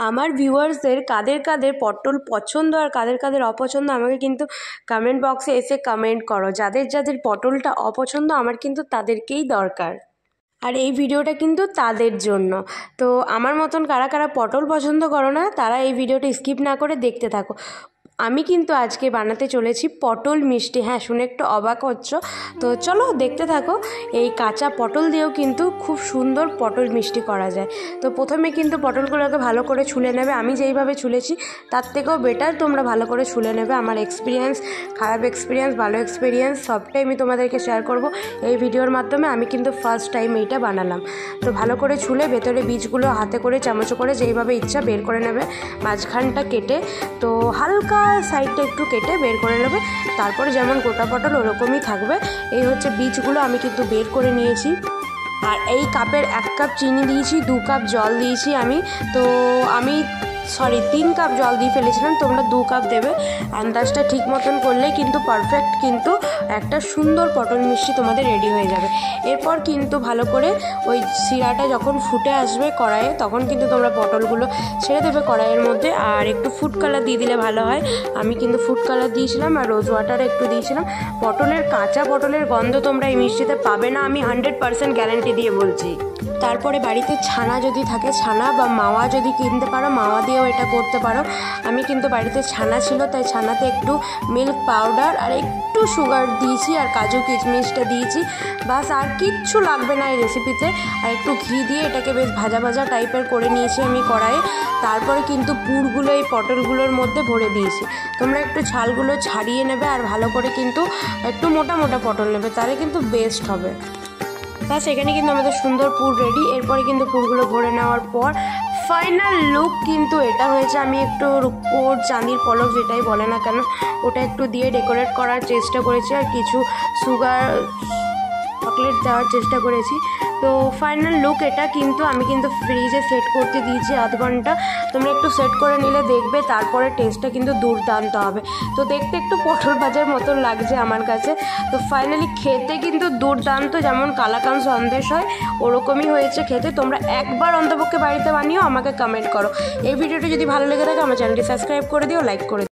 আমার ভিউয়ার্সদের কাদের কাদের পটল পছন্দ আর কাদের কাদের অপছন্দ আমাকে কিন্তু কমেন্ট বক্সে এসে কমেন্ট করো। যাদের যাদের পটলটা অপছন্দ আমার কিন্তু তাদেরকেই দরকার, আর এই ভিডিওটা কিন্তু তাদের জন্য। তো আমার মতন কারা কারা পটল পছন্দ করো না তারা এই ভিডিওটা স্কিপ না করে দেখতে থাকো। আমি কিন্তু আজকে বানাতে চলেছি পটল মিষ্টি। হ্যাঁ, শুনে একটু অবাক হচ্ছ, তো চলো দেখতে থাকো। এই কাঁচা পটল দিয়েও কিন্তু খুব সুন্দর পটল মিষ্টি করা যায়। তো প্রথমে কিন্তু পটলগুলোকে ভালো করে ছুলে নেবে। আমি যেইভাবে ছুলেছি তার থেকেও বেটার তোমরা ভালো করে ছুলে নেবে। আমার এক্সপিরিয়েন্স, খারাপ এক্সপিরিয়েন্স, ভালো এক্সপিরিয়েন্স সবটাই আমি তোমাদেরকে শেয়ার করব এই ভিডিওর মাধ্যমে। আমি কিন্তু ফার্স্ট টাইম এইটা বানালাম। তো ভালো করে ছুলে ভেতরে বীজগুলো হাতে করে চামচ করে যেইভাবে ইচ্ছা বের করে নেবে, মাঝখানটা কেটে তো হালকা সাইডটা একটু কেটে বের করে নেবে। তারপরে যেমন গোটা পটল ওরকমই থাকবে। এই হচ্ছে বীজগুলো আমি কিন্তু বের করে নিয়েছি। আর এই কাপের 1 কাপ চিনি দিয়েছি, 2 কাপ জল দিয়েছি আমি 3 কাপ জল দিয়ে ফেলেছিলাম, তোমরা 2 কাপ দেবে। আন্দাজটা ঠিক মতন করলেই কিন্তু পারফেক্ট কিন্তু একটা সুন্দর পটল মিষ্টি তোমাদের রেডি হয়ে যাবে। এরপর কিন্তু ভালো করে ওই শিরাটা যখন ফুটে আসবে কড়াইয়ে, তখন কিন্তু তোমরা পটলগুলো ছেড়ে দেবে কড়াইয়ের মধ্যে। আর একটু ফুড কালার দিয়ে দিলে ভালো হয়। আমি কিন্তু ফুড কালার দিয়েছিলাম আর রোজ ওয়াটার একটু দিয়েছিলাম। কাঁচা পটলের গন্ধ তোমরা এই মিষ্টিতে পাবে না, আমি 100% গ্যারান্টি দিয়ে বলছি। তারপরে বাড়িতে ছানা যদি থাকে, ছানা বা মাওয়া যদি কিনতে পারো, মাওয়া দিয়েও এটা করতে পারো। আমি কিন্তু বাড়িতে ছানা ছিল, তাই ছানাতে একটু মিল্ক পাউডার আর একটু সুগার দিয়েছি আর কাজু কিশমিশটা দিয়েছি। বাস আর কিচ্ছু লাগবে না এই রেসিপিতে। আর একটু ঘি দিয়ে এটাকে বেশ ভাজা ভাজা টাইপের করে নিয়েছি আমি কড়াইয়ে। তারপরে কিন্তু পুরগুলো এই পটলগুলোর মধ্যে ভরে দিয়েছি। তোমরা একটু ছালগুলো ছাড়িয়ে নেবে আর ভালো করে কিন্তু একটু মোটা মোটা পটল নেবে, তাহলে কিন্তু বেস্ট হবে। বাস এখানে কিন্তু আমাদের সুন্দর পুর রেডি। এরপরে কিন্তু পুরগুলো ভরে নেওয়ার পর ফাইনাল লুক কিন্তু এটা হয়েছে। আমি একটু রূপোর চাঁদির পলক যেটাই বলে না কেন, ওটা একটু দিয়ে ডেকোরেট করার চেষ্টা করেছি আর কিছু সুগার চকলেট দেওয়ার চেষ্টা করেছি। তো ফাইনাল লুক এটা। কিন্তু আমি কিন্তু ফ্রিজে সেট করতে দিয়েছি আধ ঘন্টা। তোমরা একটু সেট করে নিলে দেখবে তারপরে টেস্টটা কিন্তু দুর্দান্ত হবে। তো দেখতে একটু পটল ভাজার মতন লাগছে আমার কাছে। তো ফাইনালি খেতে কিন্তু দুর্দান্ত, যেমন কালাকাঁদ সন্দেশ হয় ওরকমই হয়েছে খেতে। তোমরা একবার অন্তপক্ষে বাড়িতে বানিও, আমাকে কমেন্ট করো। এই ভিডিওটি যদি ভালো লেগে থাকে আমার চ্যানেলটি সাবস্ক্রাইব করে দিও, লাইক করে দিও।